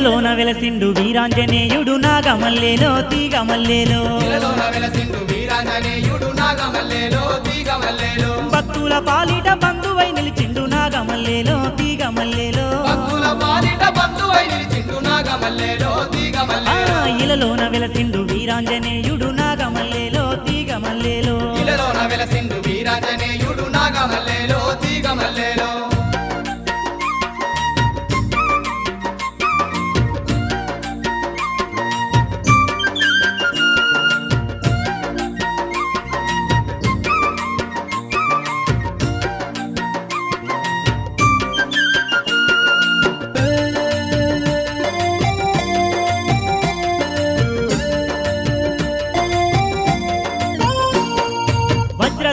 ఇలలోన వెలసిండు వీరాంజనేయుడు నాగమల్లేలో తీగమల్లేలో ఇలలోన వెలసిండు వీరాంజనేయుడు నాగమల్లేలో తీగమల్లేలో భక్తుల పాలిట బంధువై నిలిచిండు నాగమల్లేలో తీగమల్లేలో భక్తుల పాలిట బంధువై నిలిచిండు నాగమల్లేలో తీగమల్లేలో ఇలలోన వెలసిండు వీరాంజనేయుడు నాగమల్లేలో తీగమల్లేలో ఇలలోన వెలసిండు వీరాంజనేయుడు నాగమల్లేలో తీగమల్లేలో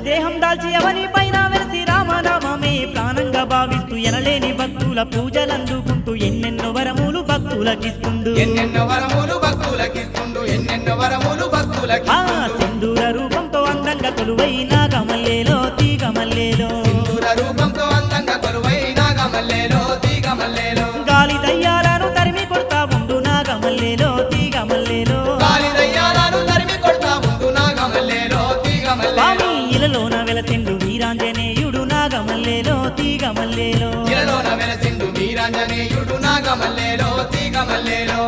దేహం దాల్చి ఎవరి పైన వెలిసి రామనామమే ప్రాణంగా భావిస్తూ ఎనలేని భక్తుల పూజలందుకుంటూ ఎన్నెన్నో వరములు భక్తులకిస్తుండు ఎన్నెన్నో వరములు భక్తులకిస్తుండు ఎన్నెన్నో వరములు భక్తులకిస్తుండు సింధూర రూపంతో అందంగా కొలువై నాగమల్లేలో తీగమల్లేలో సింధూర రూపంతో అందంగా కొలువై నాగమల్లేలో తీగమల్లేలో గాలి దయ్యాలను తరిమి కొడతా ఉండు నాగమల్లేలో తీగమల్లేలో గాలి దయ్యాలను తరిమి కొడతా ఉండు నాగమల్లేలో తీగమల్లేలో ఇలలోన వెలసిండు వీరాంజనేయుడు నాగమల్లేలో తీగమల్లేలో ఇలలోన వెలసిండు వీరాంజనేయుడు నాగమల్లేలో తీగమల్లేలో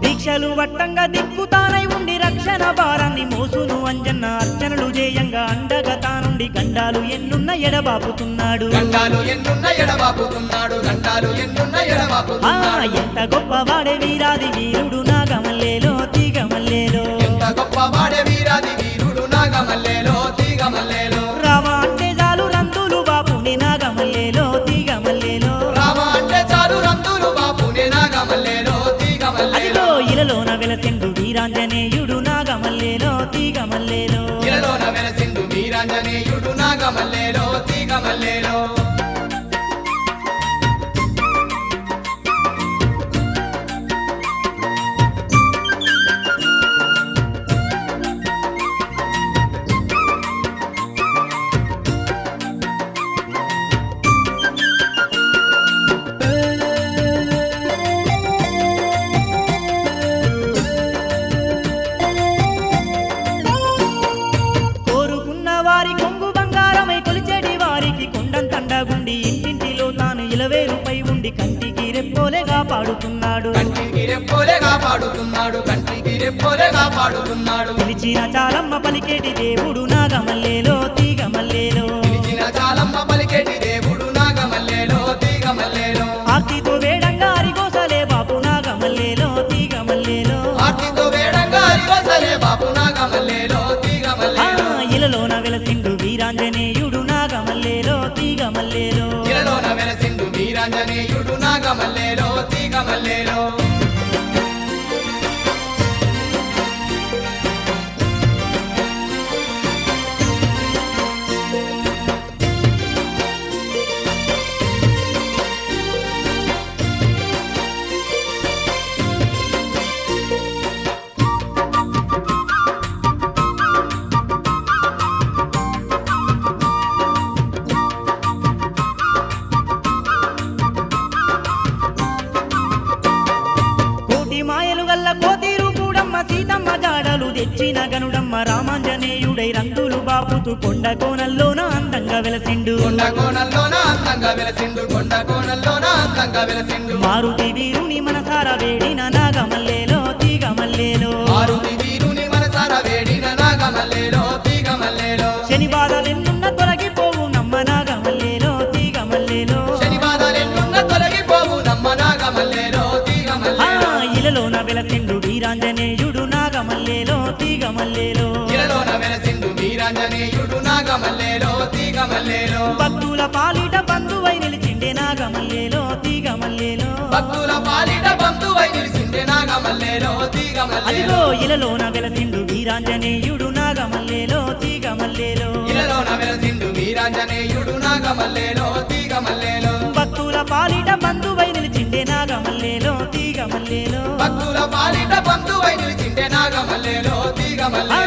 దీక్షలు వట్టంగా దిక్కుతానై ఉండి రక్షణ భారాన్ని మోసును అంజన్న అర్చనలు జేయంగా అండగా తానుండి గండాలు ఎన్నున్న ఎడబాపుతున్నాడు గండాలు ఎన్నున్న ఎడబాపుతున్నాడు గండాలు ఎన్నున్న ఎడబాపుతున్నాడు ఎంత గొప్పవాడే వీరాది వీరుడు నాగమల్లేలో తీగమల్లేలో ఎంత గొప్పవాడే వీరాది వీరుడు నాగమల్లేలో తీగమల్లేలో రామ అంటే చాలు రందులు బాపుని నాగమల్లేలో తీగమల్లేలో రామ అంటే చాలు రందులు బాపుని నాగమల్లేలో తీగమల్లేలో ఇలలోన వెలసిండు వీరాంజనేయుడు నాగమల్లేలో తీగమల్లేలో ఇలలోన వెలసిండు వీరాంజనేయుడు నాగమల్లేలో తీగమల్లేలో కంటికి రెప్పోలేగా పాడుతున్నాడు కంటికి రెప్పోలేగా పాడుతున్నాడు కంటికి రెప్పోలేగా పాడుతున్నాడు పిలిచిన చాలమ్మ పలికేటి దేవుడు నాగమల్లేలో తీగమల్లేలో పిలిచిన చాలమ్మ పలికేటి దేవుడు నాగమల్లేలో తీగమల్లేలో ఆర్తితో వేడంగా అరిగోసలే బాపు నాగమల్లేలో తీగమల్లేలో ఆర్తితో వేడంగా అరిగోసలే బాపు నాగమల్లేలో తీగమల్లేలో ఇలలోన వెలసిండు వీరాంజనేయుడు నాగమల్లేలో తీగమల్లేలో ఇలలోన వెలసిండు వీరాంజనేయుడు నాగమల్లేలో తీగమల్లేలో సీతమ్మ జాడలు తెచ్చిన గనుడమ్మ రామాంజనేయుడై రంగులు బాపుతూ కొండ కోనల్లోన అందంగా వెలసిండు కొండ కోనల్లోన అందంగా వెలసిండు కొండ కోనల్లోన అందంగా వెలసిండు మారుతి వీరుని మనసార వేడిన నాగమల్లేలో తీగమల్లేలో మారుతి వీరుని మనసార వేడిన నాగమల్లేలో తీగమల్లేలో శని బాధలెన్నున్న తొలగిపోవు నమ్మ నాగమల్లేలో తీగమల్లేలో శని బాధలెన్నున్న తొలగిపోవు నమ్మ నాగమల్లేలో తీగమల్లేలో ఇలలోన వెలసిండు వీరాంజనేయుడు నాగమల్లేలో తీగమల్లేలో ఇలలోన వెలసిండు వీరాంజనేయుడు నాగమల్లేలో తీగమల్లేలో భక్తుల పాలిట బంధువై నిలిచిండే నాగమల్లేలో తీగమల్లేలో భక్తుల పాలిట బంధువై నాగమల్లేలో తీగ మల్లేలో అదిగో ఇలలోన వెలసిండు వీరాంజనేయుడు నాగమల్లేలో తీగ మల్లేలో ఇలలోన వెలసిండు వీరాంజనేయుడు నాగమల్లేలో తీగ మల్లేలో భక్తుల పాలిట బంధువై నిలిచిండే నాగమల్లేలో తీగ మల్లేలో భక్తుల పాలిట బంధువై నిలిచిండే నాగమల్లేలో తీగ మల్లేలో